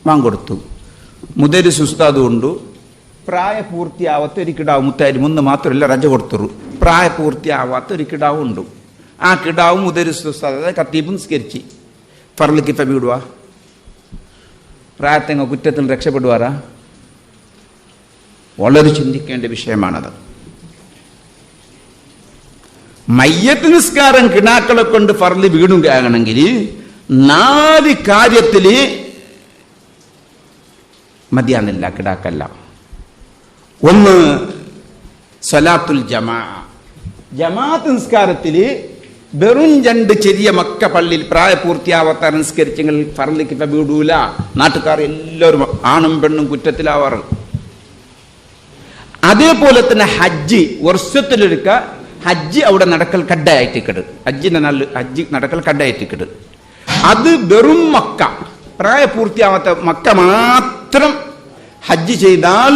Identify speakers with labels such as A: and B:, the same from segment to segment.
A: വാങ്ങൊടുത്തു. മുദരിസ് ഉസ്താദ് കൊണ്ടു പ്രായപൂർത്തിയാവാത്ത ഒരു കിടാവ് മുത്തായാലും ഒന്ന് മാത്രമല്ല രജ കൊടുത്തുള്ളൂ. പ്രായപൂർത്തിയാവാത്ത ഒരു കിടാവ് ഉണ്ട്. ആ കിടാവ് മുദരിസ് ഉസ്താദ് അതായത് ഖത്തീബ് നിസ്കരിച്ച് ഫർള് കിഫ വിടുക. പ്രായത്തെങ്ങ കുറ്റത്തിൽ രക്ഷപ്പെടുവാറാ? വളരെ ചിന്തിക്കേണ്ട വിഷയമാണത്. മയ്യത്ത് നിസ്കാരം കിടാക്കളെ കൊണ്ട് ഫർള് വീടുകയാണെങ്കിൽ 4 കാര്യത്തില് മതിയാന്നില്ല കിടാക്കല്ല. ഒന്ന് സ്വലാത്തുൽ ജമാഅത്ത് നിസ്കാരത്തില് വെറും 2 ചെറിയ മക്ക പള്ളിയിൽ പ്രായപൂർത്തിയാവാത്ത നിസ്കരിച്ചെങ്കിൽ ഫർള് കിഫ വീടൂല. നാട്ടുകാർ എല്ലാവരും ആണും പെണ്ണും കുറ്റത്തിലാവാറ്. അതേപോലെ തന്നെ ഹജ്ജ് വർഷത്തിലൊരുക്ക ഹജ്ജ് അവിടെ നടക്കൽ കഡ്ഡായിട്ടിക്കട്. ഹജ്ജ് നടക്കൽ കഡ്ഡായിട്ടിക്കട്. അത് വെറും മക്ക പ്രായപൂർത്തിയാവാത്ത മക്ക മാത്രം ഹജ്ജ് ചെയ്താൽ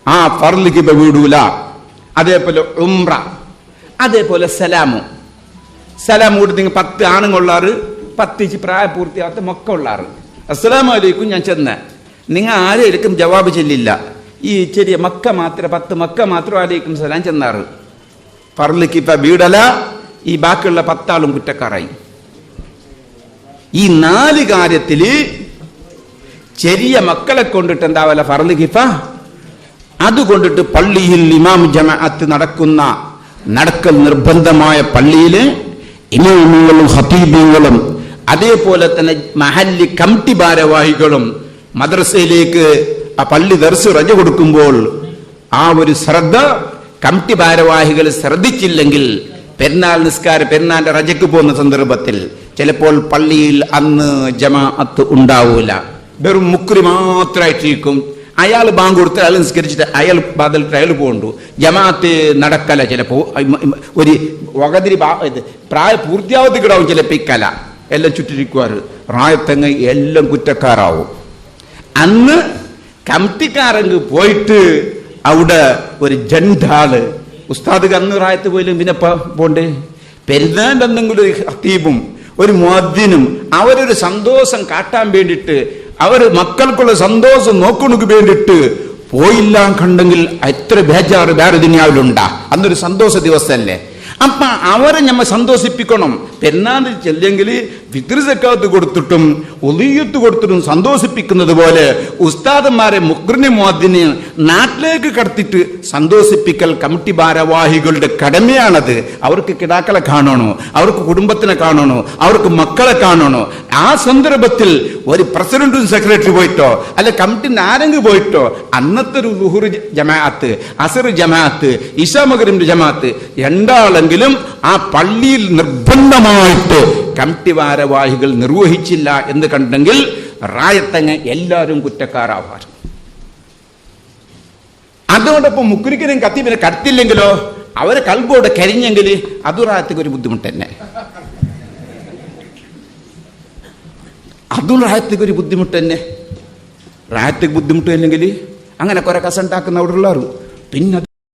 A: ആ ഫർള് കിഫ വീടൂല. അതേപോലെ ഉംറ, അതേപോലെ സലാമു കൊടുത്ത് 10 ആണുങ്ങളുള്ളാറ്, 10 പ്രായപൂർത്തിയാവാത്ത മക്ക ഉള്ളാറ്. അസ്സലാമു അലൈക്കും ഞാൻ ചെന്ന നിങ്ങൾ ആരെയും ജവാബ് ചെല്ലില്ല. ഈ ചെറിയ മക്ക മാത്രം 10 മക്ക മാത്രം അലൈക്കും സലാം ചെന്നാറ്. ഫർള് കിഫ വീടല. ഈ ബാക്കിയുള്ള 10 ആളും കുറ്റക്കാരായി. ഈ 4 കാര്യത്തില് ചെറിയ മക്കളെ കൊണ്ടിട്ട് എന്താവല്ല ഫർള് കിഫ. അതുകൊണ്ടിട്ട് പള്ളിയിൽ ഇമാം ജമാഅത്ത് നടക്കൽ നിർബന്ധമായ പള്ളിയില് ഇമാമുകളും ഖതീബുകളും അതേപോലെ തന്നെ മഹല്ലി കമ്മിറ്റി ഭാരവാഹികളും മദ്രസയിലേക്ക് ആ പള്ളി ദർസ് റജ കൊടുക്കുമ്പോൾ ആ ഒരു ശ്രദ്ധ കമ്മിറ്റി ഭാരവാഹികൾ ശ്രദ്ധിച്ചില്ലെങ്കിൽ പെരുന്നാളിന്റെ റജക്ക് പോകുന്ന സന്ദർഭത്തിൽ ചിലപ്പോൾ പള്ളിയിൽ അന്ന് ജമാഅത്ത് ഉണ്ടാവൂല. വെറും മുക്രി മാത്രമായിട്ടിരിക്കും. അയാൾ ബാങ്ക് കൊടുത്ത് അയാൾ നിസ്കരിച്ചിട്ട് അയാൾ ബദലിട്ട് അയാൾ പോകണ്ടു. ജമാഅത്ത് നടക്കല. ചിലപ്പോ ഒരു വകതിരി പ്രായ പൂർത്തിയാവത്ത് കിടാവും ചിലപ്പോൾ ഇക്കല എല്ലാം ചുറ്റിരിക്കുവാറ്. റായത്തങ്ങ എല്ലാം കുറ്റക്കാരാവും. അന്ന് കമ്മിറ്റിക്കാരങ്ങ് പോയിട്ട് അവിടെ ഒരു ജണ്ടാള് ഉസ്താദ് അന്ന് റായത്ത് പോയാലും പിന്നെ പോണ്ടേ. പെരുന്നാളിന്റെ എന്തെങ്കിലും ഒരു ഖതീബും ഒരു മുഅദ്ദിനും അവരൊരു സന്തോഷം കാട്ടാൻ വേണ്ടിയിട്ട് അവർ മക്കൾക്കുള്ള സന്തോഷം നോക്കണക്ക് വേണ്ടിയിട്ട് പോയില്ല കണ്ടെങ്കിൽ എത്ര ബേജാറ് വേറെ ദുനിയാവിലുണ്ടാ. അന്നൊരു സന്തോഷ ദിവസമല്ലേ. അപ്പൊ അവരെ നമ്മ സന്തോഷിപ്പിക്കണം. പെരുന്നാളിൽ ചെല്ലെങ്കിൽ ഫിത്ർ സക്കാത്ത് കൊടുത്തിട്ടും ഉളിയത്ത് കൊടുത്തിട്ടും സന്തോഷിപ്പിക്കുന്നത് പോലെ ഉസ്താദന്മാരെ മുഖ്റിനെ മുഅദ്ദിനെ നാട്ടിലേക്ക് കടത്തിട്ട് സന്തോഷിപ്പിക്കൽ കമ്മിറ്റി ഭാരവാഹികളുടെ കടമയാണത്. അവർക്ക് കിടാക്കളെ കാണണോ, അവർക്ക് കുടുംബത്തിനെ കാണണോ, അവർക്ക് മക്കളെ കാണണോ. ആ സന്ദർഭത്തിൽ ഒരു പ്രസിഡന്റും സെക്രട്ടറി പോയിട്ടോ അല്ല കമ്മിറ്റിന്റെ ആരെങ്കിലും പോയിട്ടോ അന്നത്തെ ഒരു ളുഹുർ ജമാഅത്ത്, അസർ ജമാഅത്ത്, ഇശാ മഗ്രിബ് ജമാഅത്ത് രണ്ടാളെങ്കിലും ആ പള്ളിയിൽ നിർബന്ധമായിട്ട് കമ്മിറ്റി ഭാരവാഹികൾ നിർവഹിച്ചില്ല എന്ന് കണ്ടെങ്കിൽ റായത്തങ്ങ് എല്ലാവരും കുറ്റക്കാരാവാറ്. അതോടൊപ്പം മുക്രിക്കനും ഖതീബിനെ കടത്തില്ലെങ്കിലോ അവരെ കൽബോടെ കരിഞ്ഞെങ്കിൽ അത് റായത്തേക്ക് ഒരു ബുദ്ധിമുട്ട് തന്നെ. അതും റായത്തേക്ക് ഒരു ബുദ്ധിമുട്ട് തന്നെ. റായത്തേക്ക് ബുദ്ധിമുട്ട് അല്ലെങ്കിൽ അങ്ങനെ കുറെ കസണ്ടാക്കുന്ന അവിടെ ഉള്ളവർ പിന്നെ